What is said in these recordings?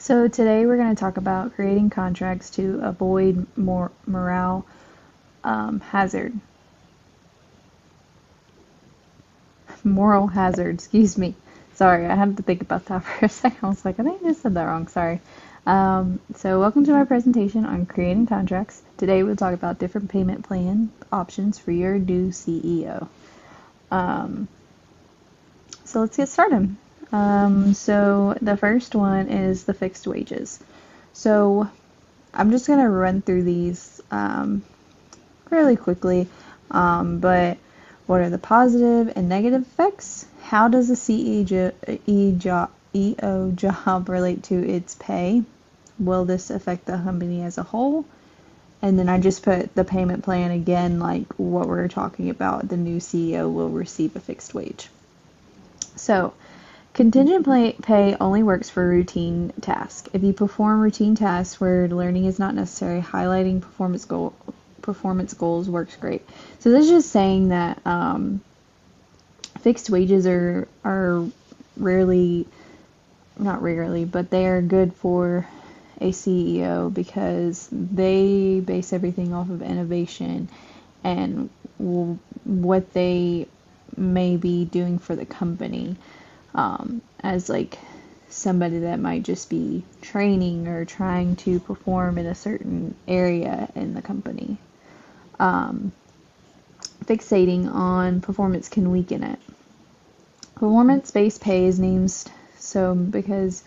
So today we're going to talk about creating contracts to avoid morale hazard, moral hazard. Excuse me. Sorry, I had to think about that for a second. I was like, I think I just said that wrong. Sorry. So welcome to my presentation on creating contracts. Today we'll talk about different payment plan options for your new CEO. So let's get started. So the first one is the fixed wages. So I'm just going to run through these fairly quickly, but what are the positive and negative effects? How does the EO job relate to its pay? Will this affect the company as a whole? And then I just put the payment plan again, like what we're talking about. The new CEO will receive a fixed wage. So, contingent pay only works for routine tasks. If you perform routine tasks where learning is not necessary, highlighting performance goals works great. So this is just saying that fixed wages are rarely, not rarely, but they are good for a CEO because they base everything off of innovation and what they may be doing for the company, as like somebody that might just be training or trying to perform in a certain area in the company. Fixating on performance can weaken it. Performance-based pay is named so because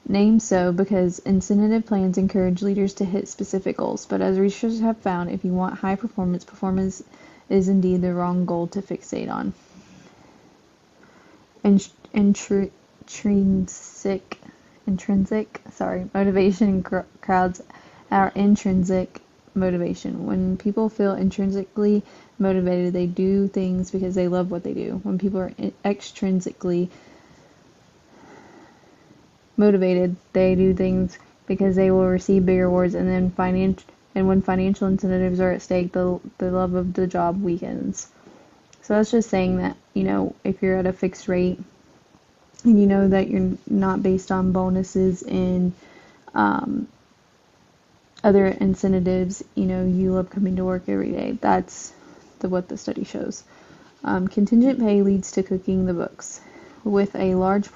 incentive plans encourage leaders to hit specific goals. But as researchers have found, if you want high performance, performance is indeed the wrong goal to fixate on. Intrinsic motivation crowds our intrinsic motivation. When people feel intrinsically motivated, they do things because they love what they do. When people are extrinsically motivated, they do things because they will receive bigger rewards, and then when financial incentives are at stake, the love of the job weakens. So that's just saying that, if you're at a fixed rate and you know that you're not based on bonuses and other incentives, you love coming to work every day. That's what the study shows. Contingent pay leads to cooking the books. With a large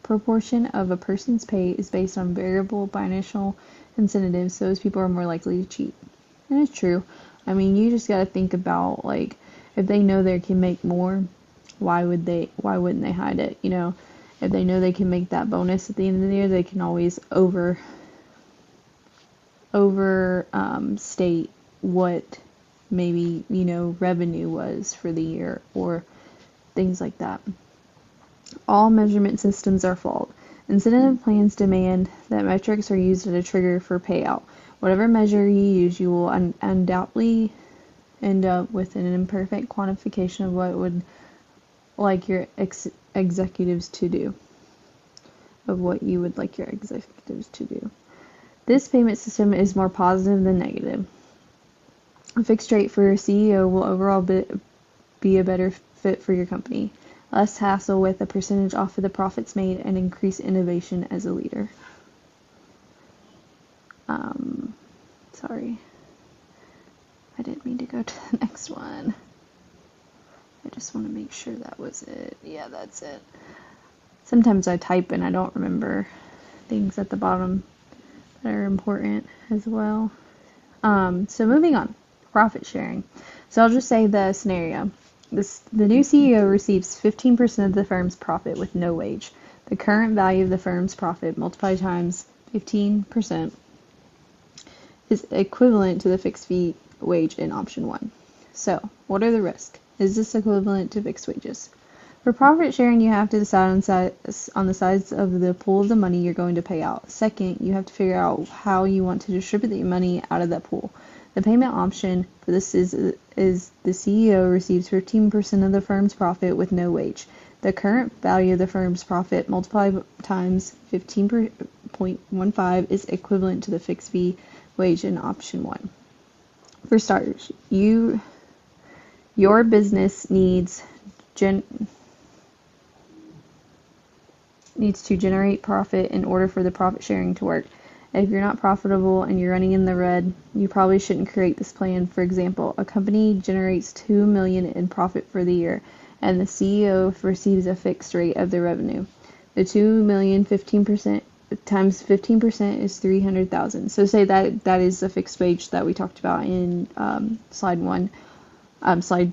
proportion of a person's pay is based on variable financial incentives, those people are more likely to cheat. And it's true. I mean, you just got to think about, like, if they know they can make more, why wouldn't they hide it? If they know they can make that bonus at the end of the year, they can always state what maybe, revenue was for the year or things like that. All measurement systems are flawed. Incentive plans demand that metrics are used as a trigger for payout. Whatever measure you use, you will undoubtedly end up with an imperfect quantification of what would like your executives to do. This payment system is more positive than negative. A fixed rate for your CEO will overall be a better fit for your company. Less hassle with a percentage off of the profits made, and increase innovation as a leader. Sorry. I didn't mean to go to the next one. I just want to make sure that was it. Yeah, that's it. Sometimes I type and I don't remember things at the bottom that are important as well. So moving on. Profit sharing. So I'll just say the scenario. The new CEO receives 15% of the firm's profit with no wage. The current value of the firm's profit multiplied times 15% is equivalent to the fixed fee wage in option 1. So, what are the risks? Is this equivalent to fixed wages? For profit sharing, you have to decide on the size of the pool of the money you're going to pay out. Second, you have to figure out how you want to distribute the money out of that pool. The payment option for this is the CEO receives 15% of the firm's profit with no wage. The current value of the firm's profit multiplied times 15.15 is equivalent to the fixed fee wage in option 1. For starters, your business needs needs to generate profit in order for the profit sharing to work. If you're not profitable and you're running in the red, you probably shouldn't create this plan. For example, a company generates $2 million in profit for the year, and the CEO receives a fixed rate of the revenue. The 2 million, 15% times 15% is 300,000. So say that is the fixed wage that we talked about in slide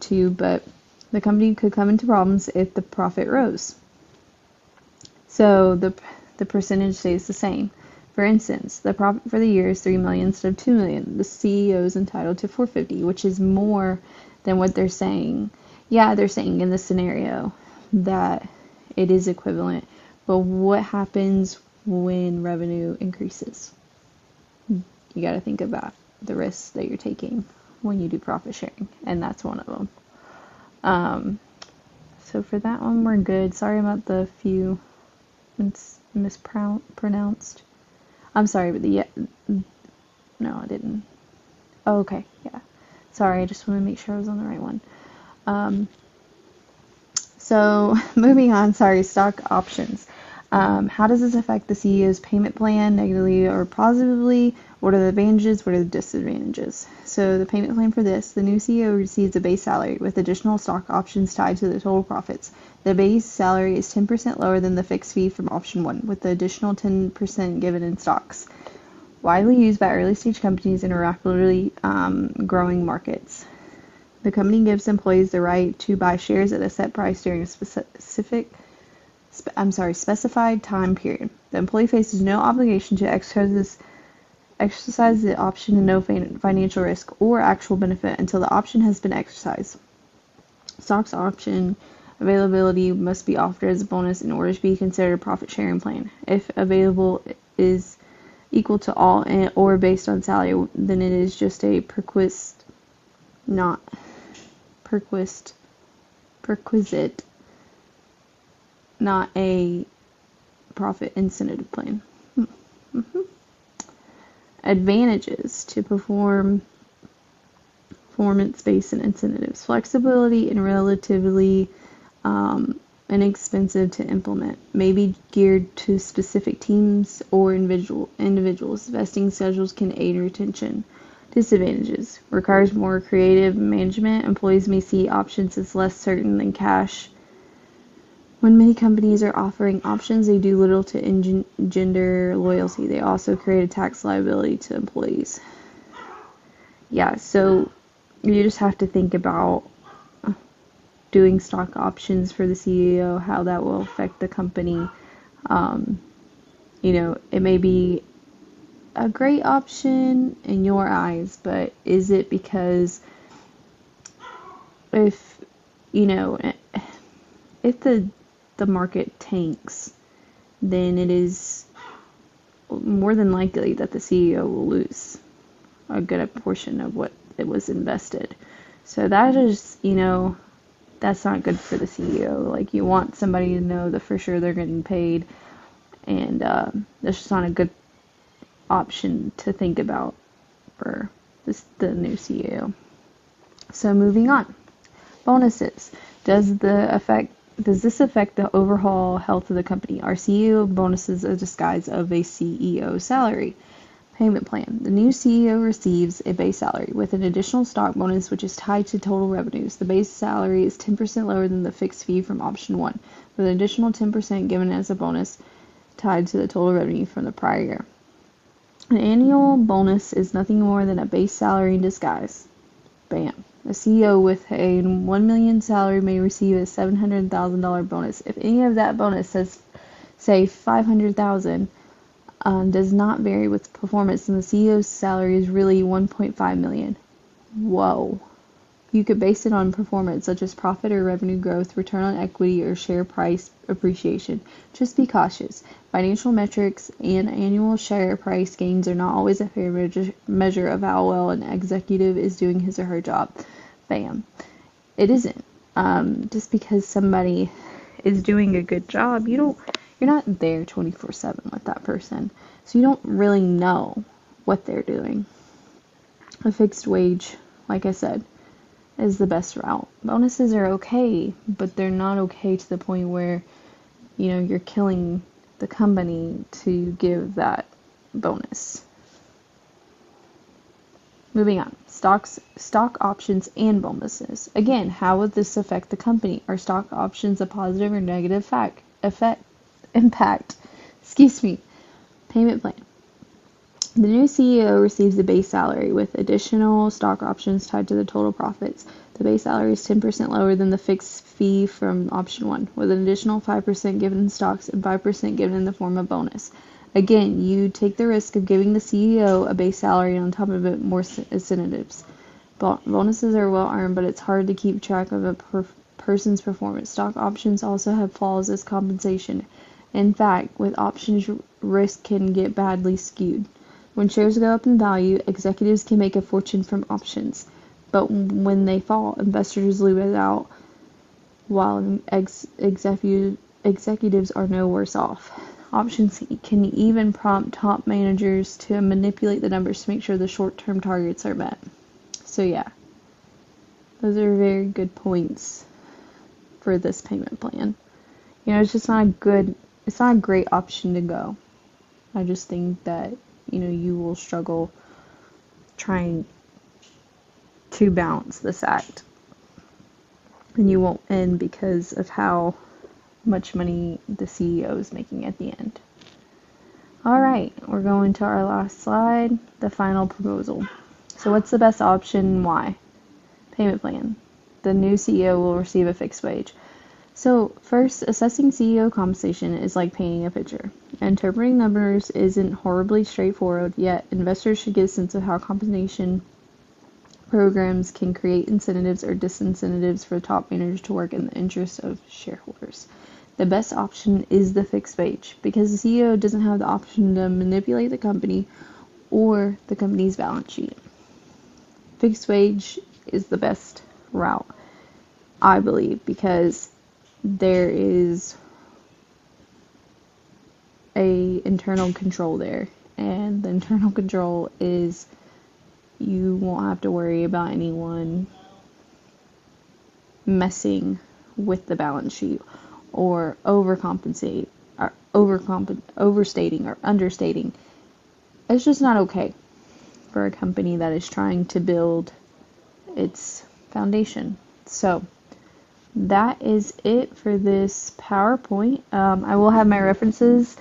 2, but the company could come into problems if the profit rose. So the percentage stays the same. For instance, the profit for the year is 3 million instead of 2 million. The CEO is entitled to 450, which is more than what they're saying. Yeah, they're saying in this scenario that it is equivalent, but what happens when revenue increases? You got to think about the risks that you're taking when you do profit sharing, and that's one of them. So for that one, we're good. Sorry about the few mispronounced. I'm sorry, but no, I didn't. Oh, okay, yeah. Sorry, I just want to make sure I was on the right one. So moving on, stock options. How does this affect the CEO's payment plan, negatively or positively? What are the advantages? What are the disadvantages? So the payment plan for this, the new CEO receives a base salary with additional stock options tied to the total profits. The base salary is 10% lower than the fixed fee from option 1, with the additional 10% given in stocks. Widely used by early stage companies in rapidly growing markets. The company gives employees the right to buy shares at a set price during a specified time period. The employee faces no obligation to exercise the option and no financial risk or actual benefit until the option has been exercised. Stocks option availability must be offered as a bonus in order to be considered a profit sharing plan. If available is equal to all or based on salary, then it is just a perquisite, not a profit incentive plan. Advantages to performance-based incentives. Flexibility and relatively inexpensive to implement. May be geared to specific teams or individuals. Vesting schedules can aid retention. Disadvantages. Requires more creative management. Employees may see options as less certain than cash. When many companies are offering options, they do little to engender loyalty. They also create a tax liability to employees. Yeah, so you just have to think about doing stock options for the CEO, how that will affect the company. It may be a great option in your eyes, but is it because if the market tanks, then it is more than likely that the CEO will lose a good portion of what it was invested. So that is, that's not good for the CEO. Like, you want somebody to know that for sure they're getting paid, and that's just not a good option to think about for the new CEO. So moving on. Bonuses. Does this affect the overall health of the company? Are CEO bonuses a disguise of a CEO salary? Payment plan. The new CEO receives a base salary with an additional stock bonus which is tied to total revenues. The base salary is 10% lower than the fixed fee from option 1, with an additional 10% given as a bonus tied to the total revenue from the prior year. An annual bonus is nothing more than a base salary in disguise. Bam. A CEO with a $1 million salary may receive a $700,000 bonus. If any of that bonus says, say, $500,000, does not vary with performance, then the CEO's salary is really $1.5 million. Whoa. You could base it on performance, such as profit or revenue growth, return on equity, or share price appreciation. Just be cautious. Financial metrics and annual share price gains are not always a fair measure of how well an executive is doing his or her job. Bam. It isn't. Just because somebody is doing a good job, you're not there 24/7 with that person. So you don't really know what they're doing. A fixed wage, like I said, is the best route. Bonuses are okay, but they're not okay to the point where, you're killing the company to give that bonus. Moving on, stock options and bonuses. Again, how would this affect the company? Are stock options a positive or negative impact? Payment plan. The new CEO receives a base salary with additional stock options tied to the total profits. The base salary is 10% lower than the fixed fee from option 1, with an additional 5% given in stocks and 5% given in the form of bonus. Again, you take the risk of giving the CEO a base salary and on top of it more incentives. Bonuses are well earned, but it's hard to keep track of a person's performance. Stock options also have flaws as compensation. In fact, with options, risk can get badly skewed. When shares go up in value, executives can make a fortune from options. But when they fall, investors lose out, while executives are no worse off. Options can even prompt top managers to manipulate the numbers to make sure the short-term targets are met. So yeah, those are very good points for this payment plan. It's just not it's not a great option to go. I just think that, you will struggle trying to balance this act. And you won't win because of how much money the CEO is making at the end. Alright, we're going to our last slide, the final proposal. So what's the best option? Why? Payment plan. The new CEO will receive a fixed wage. So first, assessing CEO compensation is like painting a picture. Interpreting numbers isn't horribly straightforward, yet investors should get a sense of how compensation programs can create incentives or disincentives for top managers to work in the interest of shareholders. The best option is the fixed wage, because the CEO doesn't have the option to manipulate the company or the company's balance sheet. Fixed wage is the best route, I believe, because there is a internal control there, and the internal control is you won't have to worry about anyone messing with the balance sheet or overstating or understating. It's just not okay for a company that is trying to build its foundation. So that is it for this PowerPoint. I will have my references.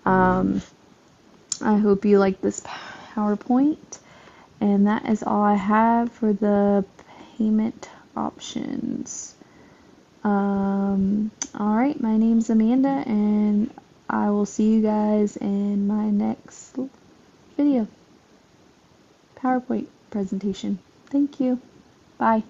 I hope you like this PowerPoint. And that is all I have for the payment options. Alright, my name's Amanda, and I will see you guys in my next video. PowerPoint presentation. Thank you. Bye.